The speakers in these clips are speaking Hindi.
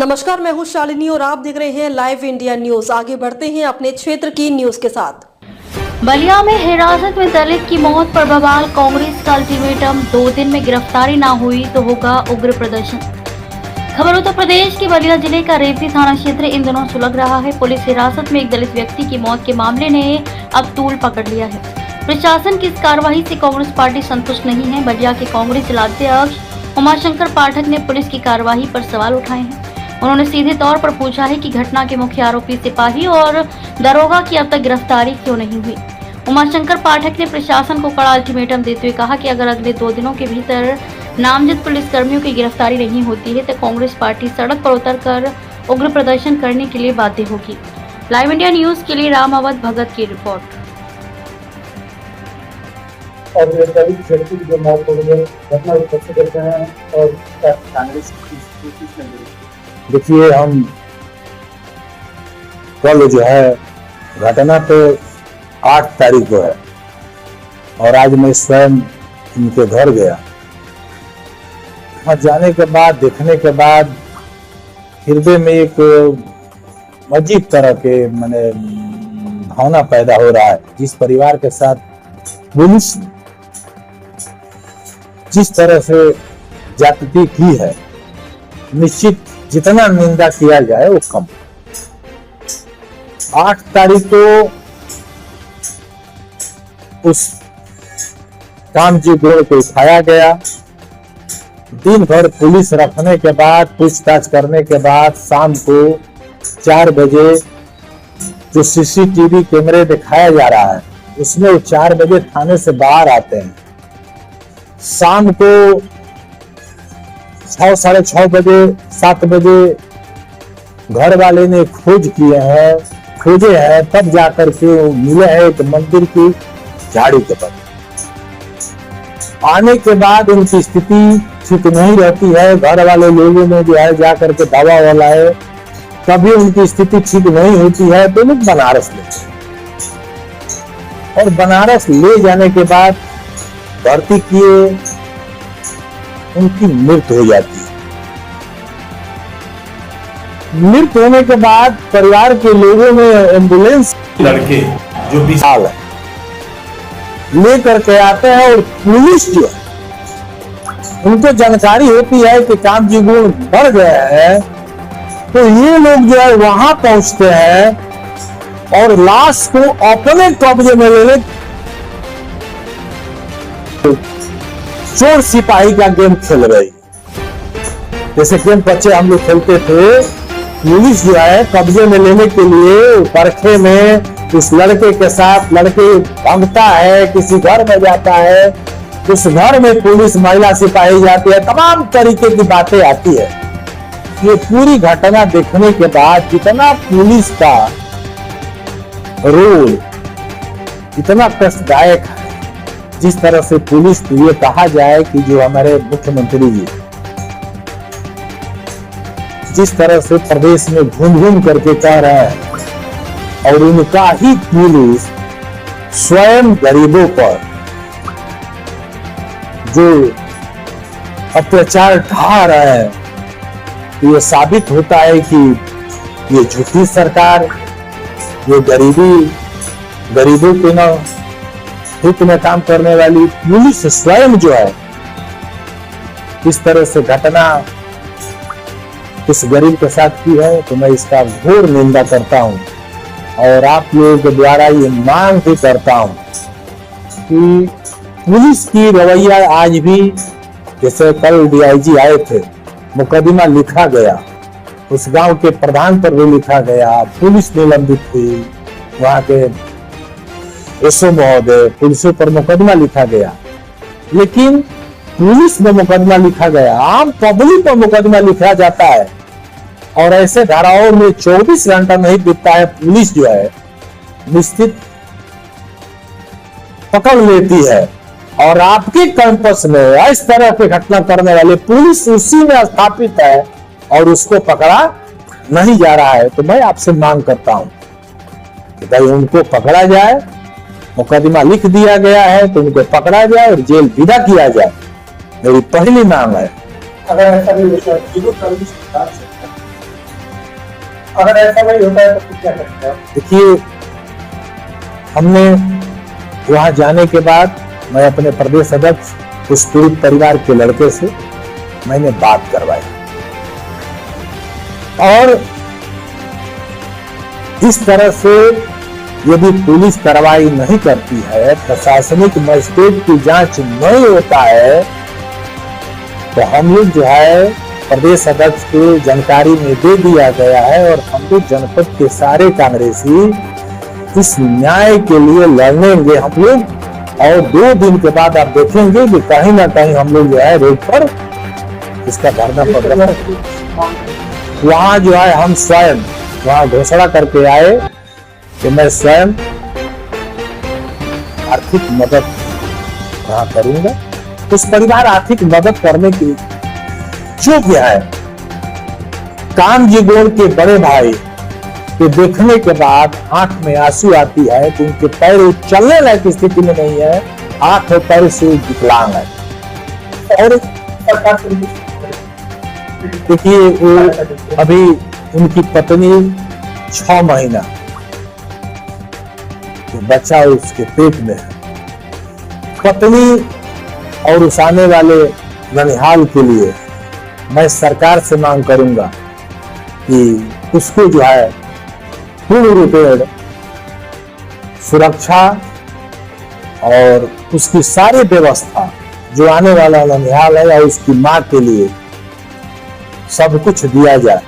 नमस्कार, मैं हूं शालिनी और आप देख रहे हैं लाइव इंडिया न्यूज। आगे बढ़ते हैं अपने क्षेत्र की न्यूज के साथ। बलिया में हिरासत में दलित की मौत पर बवाल, कांग्रेस का अल्टीमेटम, 2 दिन में गिरफ्तारी ना हुई तो होगा उग्र प्रदर्शन। खबर उत्तर प्रदेश के बलिया जिले का रेवती थाना क्षेत्र इन दिनों सुलग रहा है। पुलिस हिरासत में एक दलित व्यक्ति की मौत के मामले ने अब तूल पकड़ लिया है। प्रशासन की इस कार्रवाई से कांग्रेस पार्टी संतुष्ट नहीं है। बलिया के कांग्रेस जिलाध्यक्ष उमाशंकर पाठक ने पुलिस की कार्रवाई पर सवाल उठाए हैं। उन्होंने सीधे तौर पर पूछा है कि घटना के मुख्य आरोपी सिपाही और दरोगा की अब तक गिरफ्तारी क्यों नहीं हुई। उमाशंकर पाठक ने प्रशासन को कड़ा अल्टीमेटम देते हुए कहा कि अगर अगले 2 दिनों के भीतर नामजद पुलिसकर्मियों की गिरफ्तारी नहीं होती है तो कांग्रेस पार्टी सड़क पर उतरकर उग्र प्रदर्शन करने के लिए बाध्य होगी। लाइव इंडिया न्यूज के लिए राम अवध भगत की रिपोर्ट। और जो मौत हो गई घटना कैसे करते हैं और कांग्रेस देखिए, हम कल जो है घटना तो 8 तारीख को है और आज मैं स्वयं उनके घर गया। वहां जाने के बाद, देखने के बाद हृदय में एक अजीब तरह के माने भावना पैदा हो रहा है। जिस परिवार के साथ पुलिस जिस तरह से ज्यादती की है, निश्चित जितना निंदा किया जाए वो कम। 8 तारीख को उस कामजी गुण को उठाया गया। दिन भर पुलिस रखने के बाद, पूछताछ करने के बाद शाम को 4 बजे जो सीसीटीवी कैमरे दिखाया जा रहा है उसमें वो 4 बजे थाने से बाहर आते हैं। शाम को 6, साढ़े 6 बजे, 7 बजे घर वाले ने खोजे हैं, तब जाकर के मिले हैं एक मंदिर की झाड़ी के पर। आने के बाद उनकी स्थिति ठीक नहीं रहती है। घर वाले लोगों ने जो है जाकर के दवा वाला है, तभी उनकी स्थिति ठीक नहीं होती है तो लोग बनारस ले, और बनारस ले जाने के बाद भर्ती किए, उनकी मृत्यु हो जाती है। मृत्यु होने के बाद परिवार के लोगों ने एम्बुलेंस लड़के जो 20 साल है लेकर के आते हैं और पुलिस जो है उनको जानकारी होती है कि कामजी गुण बढ़ गया है, तो ये लोग जो है वहां पहुंचते हैं और लाश को अपने कब्जे में ले ले चोर सिपाही का गेम खेल रही। जैसे गेम बच्चे हम लोग खेलते थे, पुलिस जो है कब्जे में लेने के लिए परखे में उस लड़के के साथ, लड़के भागता है, किसी घर में जाता है, उस घर में पुलिस महिला सिपाही जाती है, तमाम तरीके की बातें आती है। ये पूरी घटना देखने के बाद जितना पुलिस का रोल इतना कष्टदायक है, जिस तरह से पुलिस को ये कहा जाए कि जो हमारे मुख्यमंत्री जी जिस तरह से प्रदेश में घूम करके कह रहे हैं और उनका ही पुलिस स्वयं गरीबों पर जो अत्याचार ढा रहे हैं, तो ये साबित होता है कि ये झूठी सरकार, ये गरीबों के न हित में काम करने वाली पुलिस स्वयं जो है इस तरह से घटना इस गरीब के साथ की है, तो मैं इसका घोर निंदा करता हूं और आप लोगों के द्वारा ये मांग भी करता हूं कि पुलिस की रवैया आज भी, जैसे कल डीआईजी आए थे, मुकदमा लिखा गया, उस गांव के प्रधान पर भी लिखा गया, पुलिस निलंबित हुई, वहां के एसओ महोदय, पुलिसों पर मुकदमा लिखा गया, लेकिन पुलिस में मुकदमा लिखा गया, आम पब्लिक पर मुकदमा लिखा जाता है और ऐसे धाराओं में 24 घंटा नहीं बीतता है, पुलिस जो है निश्चित पकड़ लेती है और आपके कैंपस में इस तरह की घटना करने वाले पुलिस उसी में स्थापित है और उसको पकड़ा नहीं जा रहा है। तो मैं आपसे मांग करता हूं कि भाई उनको पकड़ा जाए, मुकदमा लिख दिया गया है तो उनको पकड़ा जाए और जेल विदा किया जाए, मेरी पहली मांग है। अगर ऐसा भी अगर ऐसा नहीं होता है तो फिर क्या करते हैं? देखिए, हमने वहां जाने के बाद मैं अपने प्रदेश अध्यक्ष उस पीड़ित परिवार के लड़के से मैंने बात करवाई और इस तरह से यदि पुलिस कार्रवाई नहीं करती है, प्रशासनिक मजिस्ट्रेट की जांच नहीं होता है, तो हम लोग जो है प्रदेश अध्यक्ष को जानकारी में दे दिया गया है और हम लोग जनपद के सारे कांग्रेसी इस न्याय के लिए लड़ेंगे हम लोग। और 2 दिन के बाद आप देखेंगे कि कहीं ना कहीं हम लोग जो है रोड पर इसका धरना प्रदर्शन, वहां जो है हम स्वयं वहां घोषणा करके आए कि मैं स्वयं आर्थिक मदद वहां करूंगा। उस परिवार आर्थिक मदद करने की योग्य है। कामजी गोड़ के बड़े भाई के देखने के बाद आंख में आंसू आती है कि उनके पैर चलने लायक स्थिति में नहीं है, हाथ और पैर से विकलांग है। और देखिए, वो अभी उनकी पत्नी 6 महीना बच्चा उसके पेट में है। पत्नी और उस आने वाले ननिहाल के लिए मैं सरकार से मांग करूंगा कि उसको जो है पूर्ण रूपेण सुरक्षा और उसकी सारी व्यवस्था जो आने वाला ननिहाल है या उसकी मां के लिए सब कुछ दिया जाए।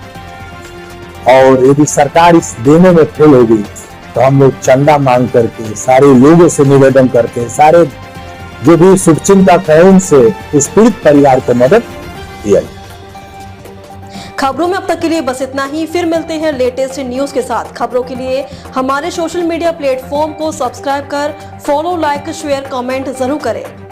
और यदि सरकार इस देने में फेल होगी तो हम लोग चंदा मांग करके सारे लोगों से निवेदन करते हैं, सारे जो भी शुभचिंतक है उनसे उस पीड़ित परिवार को मदद दिया जाए। खबरों में अब तक के लिए बस इतना ही। फिर मिलते हैं लेटेस्ट न्यूज के साथ। खबरों के लिए हमारे सोशल मीडिया प्लेटफॉर्म को सब्सक्राइब कर फॉलो, लाइक, शेयर, कमेंट जरूर करें।